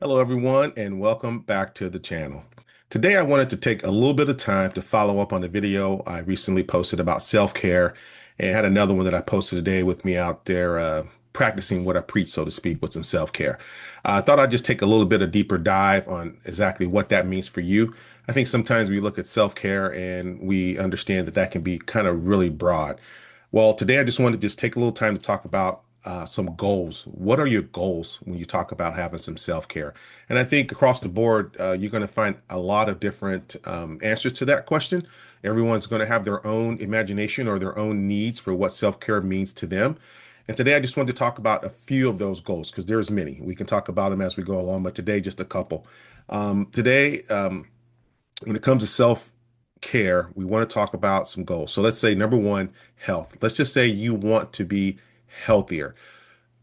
Hello, everyone, and welcome back to the channel. Today, I wanted to take a little bit of time to follow up on a video I recently posted about self-care and had another one that I posted today with me out there practicing what I preach, so to speak, with some self-care. I thought I'd just take a little bit of deeper dive on exactly what that means for you. I think sometimes we look at self-care and we understand that that can be kind of really broad. Well, today I just wanted to just take a little time to talk about some goals. What are your goals when you talk about having some self-care? And I think across the board, you're going to find a lot of different answers to that question. Everyone's going to have their own imagination or their own needs for what self-care means to them. And today I just wanted to talk about a few of those goals because there's many. We can talk about them as we go along, but today just a couple. Today, when it comes to self care, we want to talk about some goals. So let's say number one, health. Let's just say you want to be healthier.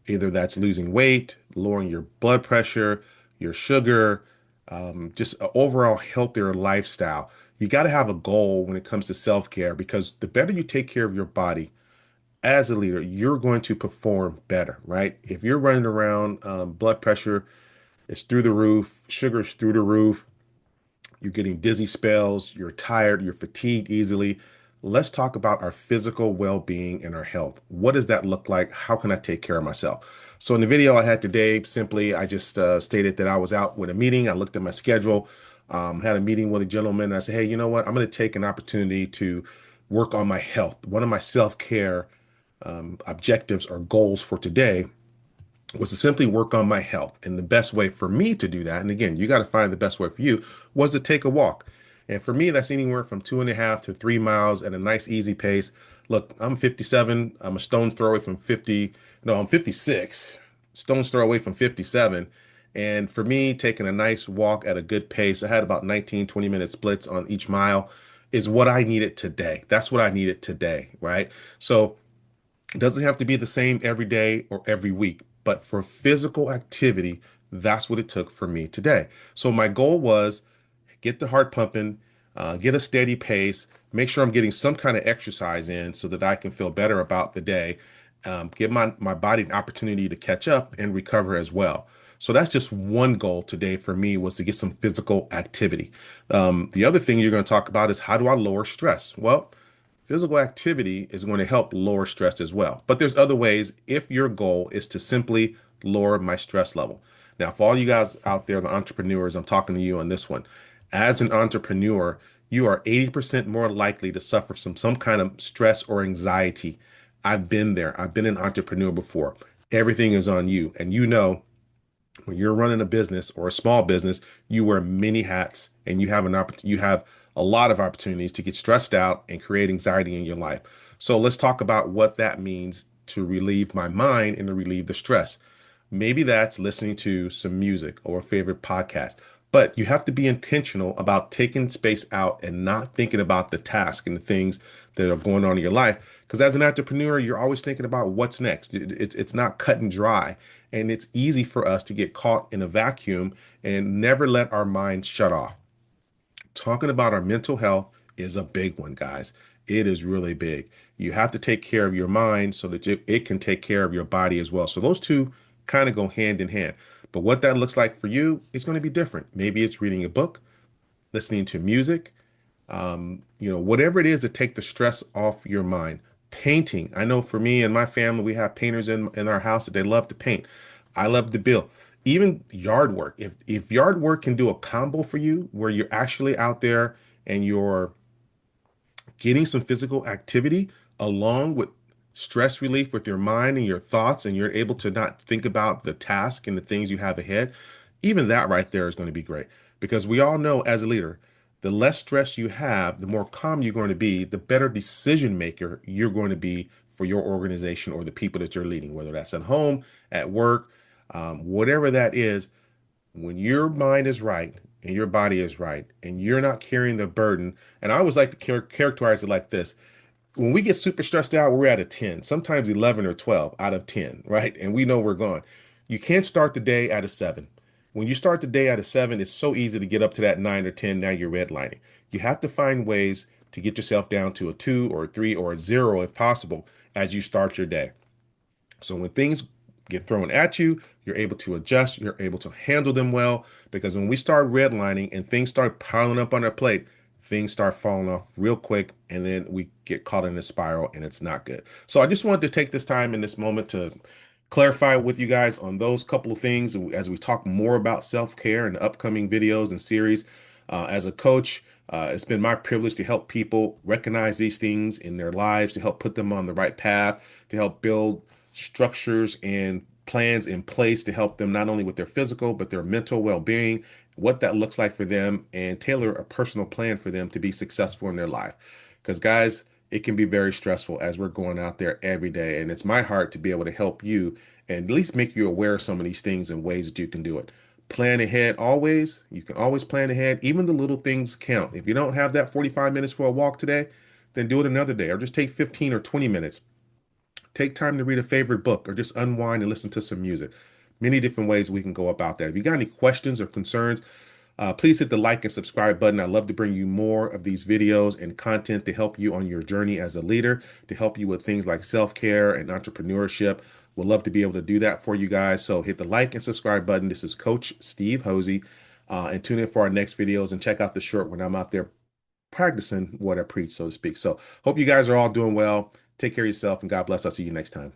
Either that's losing weight, lowering your blood pressure, your sugar, just an overall healthier lifestyle. You got to have a goal when it comes to self care because the better you take care of your body as a leader, you're going to perform better, right? If you're running around, blood pressure is through the roof, sugar's through the roof, you're getting dizzy spells, you're tired, you're fatigued easily. Let's talk about our physical well-being and our health. What does that look like? How can I take care of myself? So in the video I had today, simply I just stated that I was out with a meeting. I looked at my schedule, had a meeting with a gentleman, and I said, hey, you know what? I'm going to take an opportunity to work on my health. One of my self-care objectives or goals for today was to simply work on my health. And the best way for me to do that, and again, you got to find the best way for you, was to take a walk. And for me, that's anywhere from 2.5 to 3 miles at a nice, easy pace. Look, I'm 57. I'm a stone's throw away from 50. No, I'm 56. Stone's throw away from 57. And for me, taking a nice walk at a good pace, I had about 19, 20-minute splits on each mile, is what I needed today. That's what I needed today, right? So it doesn't have to be the same every day or every week, but for physical activity, that's what it took for me today. So my goal was get the heart pumping, get a steady pace, make sure I'm getting some kind of exercise in so that I can feel better about the day, give my body an opportunity to catch up and recover as well. So that's just one goal today for me was to get some physical activity. The other thing you're going to talk about is how do I lower stress? Well, physical activity is going to help lower stress as well. But there's other ways if your goal is to simply lower my stress level. Now, for all you guys out there, the entrepreneurs, I'm talking to you on this one. As an entrepreneur, you are 80% more likely to suffer from some kind of stress or anxiety. I've been there. I've been an entrepreneur before. Everything is on you. And you know, when you're running a business or a small business, you wear many hats and you have a lot of opportunities to get stressed out and create anxiety in your life. So let's talk about what that means to relieve my mind and to relieve the stress. Maybe that's listening to some music or a favorite podcast, but you have to be intentional about taking space out and not thinking about the task and the things that are going on in your life. Because as an entrepreneur, you're always thinking about what's next. It's not cut and dry. And it's easy for us to get caught in a vacuum and never let our mind shut off. Talking about our mental health is a big one, guys. It is really big. You have to take care of your mind so that it can take care of your body as well. So those two kind of go hand in hand. But what that looks like for you is going to be different. Maybe it's reading a book, listening to music, whatever it is to take the stress off your mind. Painting. I know for me and my family, we have painters in our house that they love to paint. I love to build. Even yard work. If yard work can do a combo for you where you're actually out there and you're getting some physical activity along with stress relief with your mind and your thoughts, and you're able to not think about the task and the things you have ahead, even that right there is going to be great. Because we all know as a leader, the less stress you have, the more calm you're going to be, the better decision maker you're going to be for your organization or the people that you're leading, whether that's at home, at work, whatever that is. When your mind is right and your body is right and you're not carrying the burden, and I always like to characterize it like this. When we get super stressed out, we're at a 10, sometimes 11 or 12 out of 10, right? And we know we're gone. You can't start the day at a 7. When you start the day at a 7, it's so easy to get up to that 9 or 10. Now you're redlining. You have to find ways to get yourself down to a 2 or a 3 or a 0 if possible as you start your day. So when things get thrown at you, you're able to adjust, you're able to handle them well. Because when we start redlining and things start piling up on our plate, things start falling off real quick, and then we get caught in a spiral, and it's not good. So I just wanted to take this time in this moment to clarify with you guys on those couple of things as we talk more about self-care in the upcoming videos and series. As a coach, it's been my privilege to help people recognize these things in their lives, to help put them on the right path, to help build structures and plans in place to help them not only with their physical, but their mental well-being, what that looks like for them, and tailor a personal plan for them to be successful in their life. Because, guys, it can be very stressful as we're going out there every day. And it's my heart to be able to help you and at least make you aware of some of these things and ways that you can do it. Plan ahead always. You can always plan ahead. Even the little things count. If you don't have that 45 minutes for a walk today, then do it another day, or just take 15 or 20 minutes. Take time to read a favorite book or just unwind and listen to some music. Many different ways we can go about that. If you got any questions or concerns, please hit the like and subscribe button. I'd love to bring you more of these videos and content to help you on your journey as a leader, to help you with things like self-care and entrepreneurship. We'd love to be able to do that for you guys. So hit the like and subscribe button. This is Coach Steve Hosey. And tune in for our next videos and check out the short when I'm out there practicing what I preach, so to speak. So hope you guys are all doing well. Take care of yourself and God bless. I'll see you next time.